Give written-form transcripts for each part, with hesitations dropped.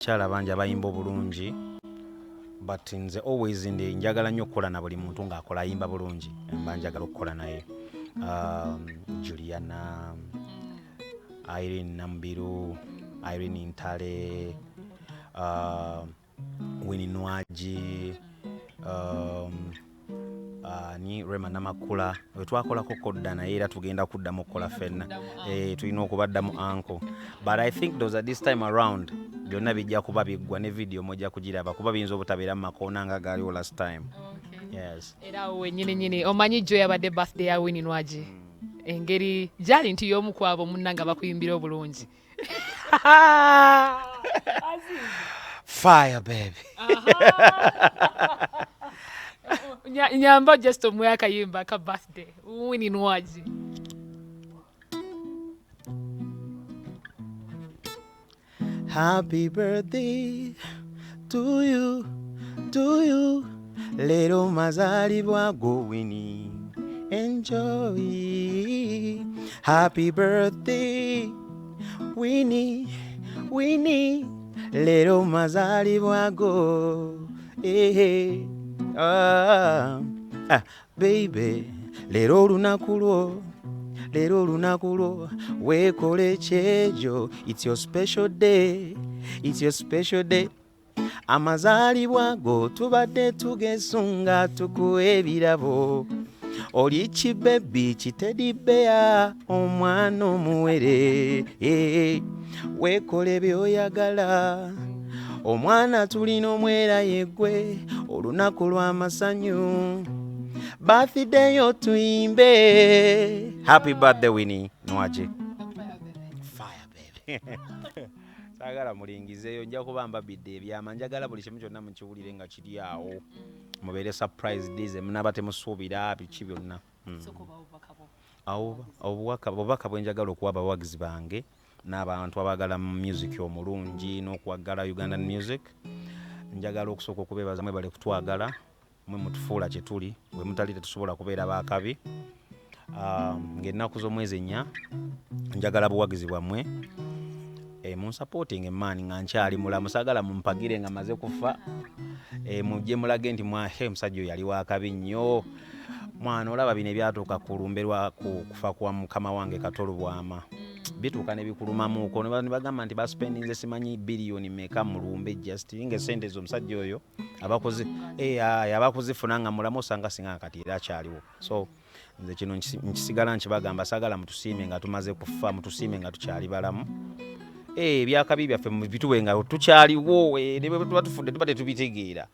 Kyala banja bayimba obulungi but nze always njagala nnyo okukola na buli muntu ng'akola ayimba bulungi mba njagala okukola naye. Juliana, Irene Nambiru, Irene Ntale, Winnie Nwaji, ni Rema Namakula wetwakolako kodda naye era tugenda kuddamu okukola ffenna tulina okubaddamu anko, but I think those are this time around byonna bijja kuba biggwa ne video mojja kugiraba kuba biyinza obutabeera mu makoona nga gaaliwo last time. Yes. Era wowe nyini omanyi jo yabadde birthday ya Winnie Nwaji engeri gyali nti y'omu ku abo munna nga bakuyimbira obulungi. Fire baby. Nyamba just omwe akayimba ka birthday Winnie Nwaji. Happy birthday to you, little mazalibwa go Winnie, enjoy. Happy birthday Winnie, little mazalibwa go, baby, lero lunaku lwo weekole kyejo, it's your special day, amazaalibwa go tubadde tugesunga tukuwa ebirabo, oli kibebi kitedi beya omwana omuwere, weekole byoyagala omwana tulina omwera yegwe, olunaku lw'amasanyu birthday yo tuyimbe. Happy birthday Winnie Nwaji. Fire baby. Sagala mulingizeyo nja kubamba bidde ebyama, njagala buli kimu kyonna mukiwulire nga kiri awo mubeere surprise dize munaba temusuubira biki byonna. Obubaka bwe njagala okuwa abawagizi bange n'abantu abagala music omulungi n'okuwagala Ugandan music, njagala okusooka okubeebaza mwe bali kutwagala mwe mutufuula kye tuli, bwe mutali tetusobola kubeera baakabi. Ng'ennaku z'omwezi ennya njagala buwagizi bwammwe, munsupporting emmaani nga nkyali mulamu, saagala mumpagire nga maze kufa, mujje mulage nti musajja oyo yali waakabi nnyo, mwana olaba bino ebyatuuka ku lumbe lwa kufa kwa mukama wange Katolu Bwama bituuka ne bikulumamuuko ne bagamba nti baspendinze simanyi biliyoni meka mu lumbe, just ng'esente ezo omusajja oyo abakuzifuna nga mulamu osanga singa kati era akyaliwo. So nze kino nkisigala nkibagamba, saagala mutusiime nga tumaze kufa, mutusiime nga tukyali balamu. Ebyakabi byaffe bituwe nga tukyaliwo, ne bwe tuba tufudde tuba tetubitegeera.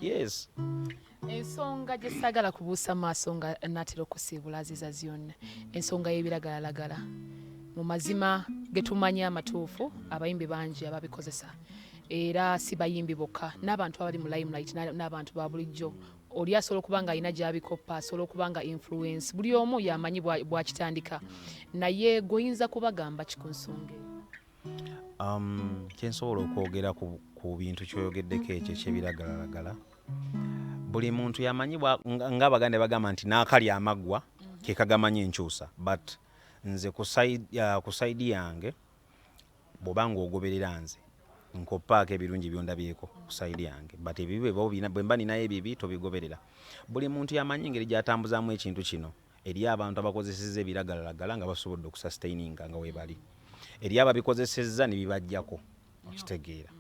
Yes. Ensonga gye saagala kubuusa maaso nga naatera okusiibula Aziz Azion, ensonga y'ebiragalalagala. Mu mazima ge tumanyi amatuufu abayimbi bangi ababikozesa, era si bayimbi bokka, n'abantu abali mu limelight n'abantu ba bulijjo. Oli asobola okuba nga alina gy'abikoppa, asobola okuba nga influence, buli omu yamanyi bw'akitandika, naye goyinza kubagamba ki ku nsonga eyo? Kyensobola okwogera ku bintu kyoyogeddeko ekyo ekyebiragalalagala, buli muntu yamanyi ng'Abaganda bagamba nti n'akali amaggwa ke kagamanya enkyusa, but nze ku side yange bw'obanga ogoberera nze nkoppaako ebirungi byondabyeko ku side yange, but ebibi bwe mba ninayo ebibi tobigoberera. Buli muntu yamanyi engeri gy'atambuzaamu ekintu kino eri abantu abakozesezza ebiragalalagala nga basobodde okusustaininga nga weebali, eri ababikozesezza ne bibajjako okitegeera.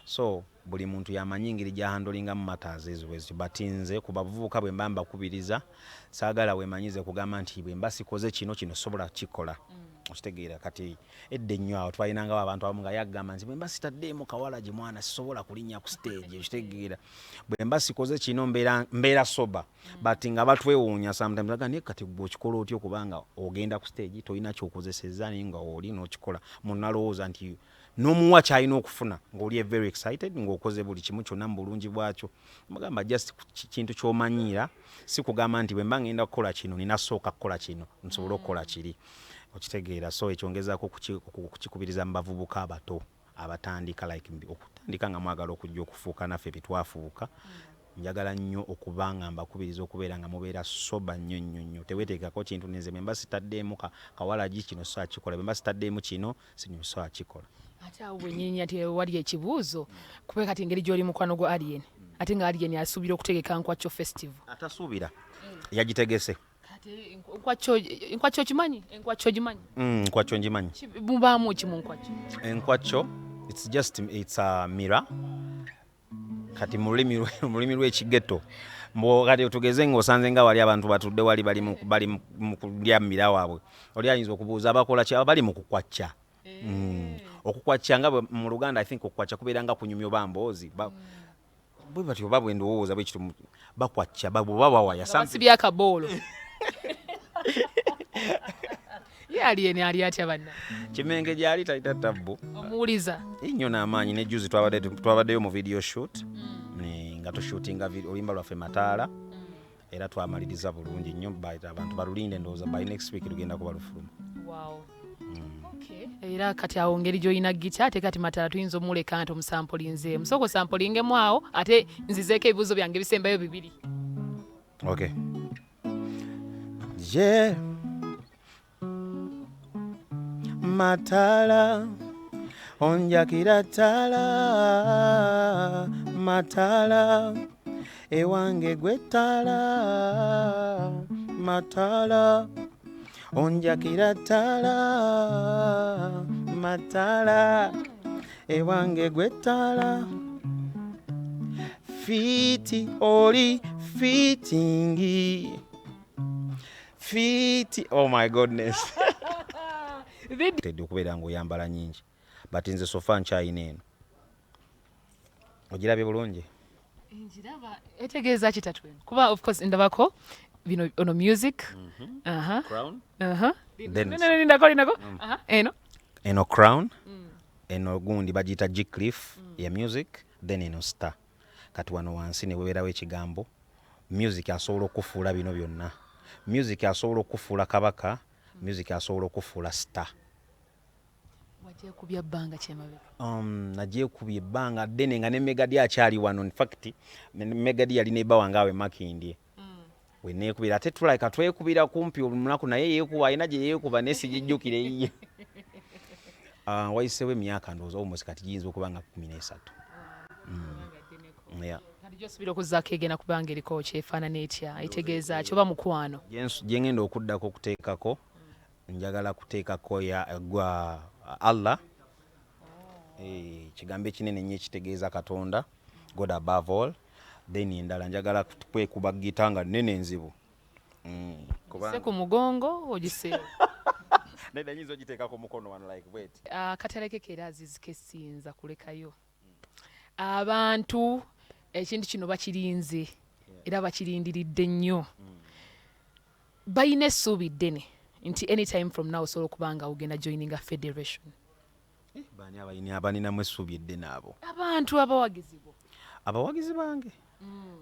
So buli muntu yamanyi engeri gy'ahandolingamu matters ezo, but nze ku bavubuka bwe mba mbakubiriza saagala weemanyize kugamba nti bwe mba sikoze kino sobola kikola. Okitegeera kati edda ennyo awo twalinangawo abantu abamu nga yagamba nti bwe mba sitaddeemu kawala gye mwana sisobola kulinnya ku stage. Okitegeera bwe mba sikoze kino mbeera soba, but nga batwewuunya sometimes aga naye kati gwe okikola otyo kubanga ogenda ku stage tolina kyokozesezza naye nga oli n'okikola. Munnalowooza nti n'omuwa kyalina okufuna ng'oli very excited ng'okoze buli kimu kyonna mu bulungi bwakyo. Mugamba just kintu ky'omanyiira, si kugamba nti bwe mba ngenda kukola kino nina sooka kukola kino nsobole okukola kiri. Okitegeera. So ekyongezako kukikubiriza mu bavubuka abato abatandika like okutandika nga mwagala okujja okufuuka naffe bitwafuuka. Njagala nnyo okuba nga mbakubiriza okubeera nga mubeera soba nnyo. Teweeteekako kintu neze bwe mba sitaddeemu kawalagi kino so akikola, bwe mba sitaddeemu kino sinyo so akikola. ate awo bwennyini ati wali ekibuuzo kubera kati engeri gy'oli mukwano gwa alien ate nga alien asuubira okutegeka nkwakyo festival atasuubira yagitegese kati enkwakyo okimanyi enkwakyo ogimanyi nkwakyo ngimanyi mubaamu ki mu nkwakyo enkwakyo it's a mirror kati mu lulimi lw'ekigeto kati tugeze ng'osanze nga wali abantu batudde wali bali mu kulya mmira waabwe oli ayinza okubuuza abakola ki bali mu kukwacca okukwacca nga mu Luganda I think okukwacca kubeera nga kunyumya oba mboozi bwe batyo oba bwe ndowooza bwe kitu bakwacca baba bawaya basibya akaboolo ye alien ali atya banna Kimenge gyali talita tabbu omuwuliza nnyo n'amaanyi ne juzi twabaddeyo mu video shoot nga tushootinga oluyimba lwaffe Mataala era twamaliriza bulungi nnyo abantu balulinde ndowooza by next week lugenda kuba lufuluma. Wow. Okay. Era kati awo ngeri gy'olina gita ate kati Mataala tuyinza omuleka nti omusampulinze musoko sampulingemu awo ate nzizeeko ebibuuzo byange bisembayo 2. Okay. Yeah. Mataala onjakira ttaala Mataala ewange gwe ttaala Mataala onjakira ttaala Mataala ewange gwe ttaala fiti oli fitingi fiti oh my goodness tedde okubeera ng'oyambala nyingi but nze sofa nkyayina eno ogirabye bulungi njiraba etegeeza kitatu eno kuba of course ndabako bino ono music crown linako eno crown eno gundi bagiyita G-Cliff ya music then eno star kati wano wansi ne webeerawo ekigambo music asobola okufuula bino byonna music asobola okufuula kabaka music asobola okufuula star wagyekubya bbanga kyemabega nagyekubya ebbanga ddene nga ne Megadi akyali wano in fact Megadi yali nebba wange awe makindye weneekubira ate tulika twekubira kumpi olunaku naye yeekuba alina gye yeekuba nesigijjukire yiye wayiseewo emyaka ndowooza almost kati giyinza okuba nga 13 kati gy'osuubira okuzzaako egenda kubanga eriko kyefaanana etya itegeeza kyoba mukwano gye ngenda okuddako okuteekako njagala kuteekako gwa Allah kigambo ekinene nnyo ekitegeeza Katonda God above all then endala njagala kwekuba gita nga nnene enzibu se ku mugongo ogiseewo nedda nyinza ogiteekako mukono wano like wait katalekeko era Aziz kesinza kulekayo abantu ekintu kino bakirinze era bakirindiridde nnyo balina essuubi ddene nti anytime from now osobola okuba nga ogenda joininga federation baani abaninamu essuubi eddene abo abantu abawagizi bange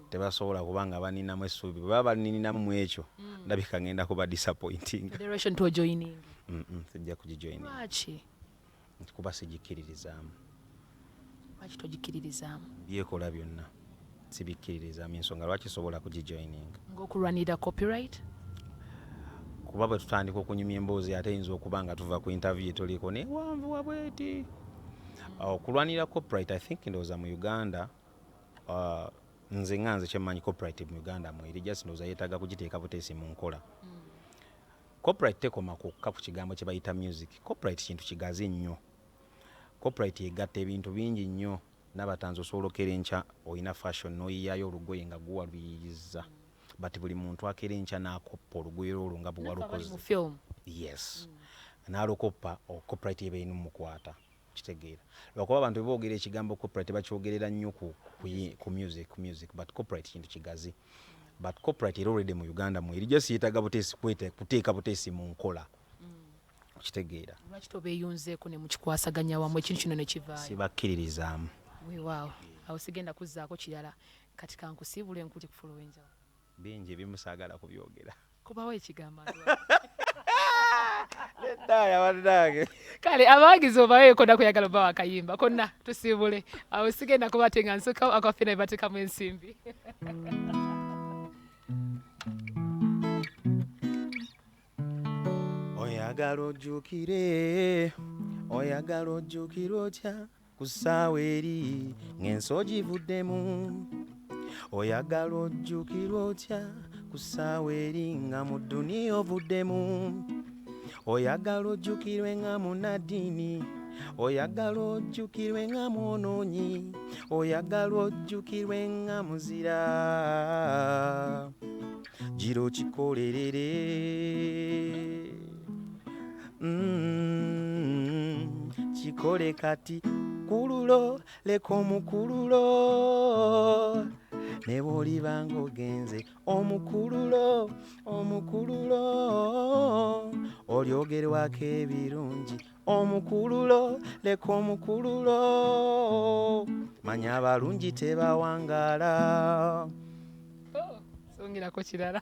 tebasobola kubanga baninamu essuubi bwe baba banininamu mu ekyo ndabika ngenda kuba disappointing federation to joining sijja kugijoining lwaki kuba sigikkiririzaamu lwaki togikiririzaamu byekola byonna sibikkiririzaamu ensonga lwaki sobola kugijoining ng'okulwanirira copyright kuba bwe tutandika okunyumya emboozi ate eyinza okuba nga tuva ku interview toliko newanvu wabweti okulwanira copyright I think ndowooza mu Uganda nze kyemmanyi copyright mu Uganda mweri just ndowooza yeetaaga kugiteeka buteesi mu nkola copyright tekoma kokka ku kigambo kye bayita music copyright kintu kigazi nnyo copyright egatta ebintu bingi nnyo n'abatanzi osobola okerenkya olina fashion n'oyiyaayo olugoye nga guwaluyiriza but buli muntu akerenkya n'akoppa olugoye olwo nga bwe walukoze yes n'alukoppa copyright eba eri mukwata kitegeera lwakuba abantu beboogera ekigambo copyright bakyogerera nnyo ku music but copyright kintu kigazi but copyright era already mu Uganda mweri just yeetaaga buteesi kuteeka buteesi mu nkola kitegeera lwaki tobeeyunzeeko ne mukikwasaganya wamu ekintu kino ne kivaayo sibakkiririzaamu weewaawo awo sigenda kuzzaako kirala kati kankusiibula enkuti kufuula ow'enjawulo bingi ebimu saagala kubyogera kubawo ekigambo neddaaya bannange kale abawagizi obaweeko nakuyagala oba wakayimba konna tusiibule awo sigenda kubate nga nsuka akaffe naye bateekamu ensimbi oyagala ojjukire oyagala ojjukira otya ku ssaawa eri ng'ensogi vuddemu oyagala ojjukira otya ku ssaawa eri nga mu dduniya ovuddemu oyagala ojjukirwe nga munnaddiini oyagala ojjukirwe nga mwonoonyi oyagala ojjukirwe nga muzira gira okikolerere kikole kati kululo leka omukululo ne bw'olibanga ogenze omukululo olyogerwako ebirungi omukululo leka omukululo manya abalungi tebawangaala songirako kirala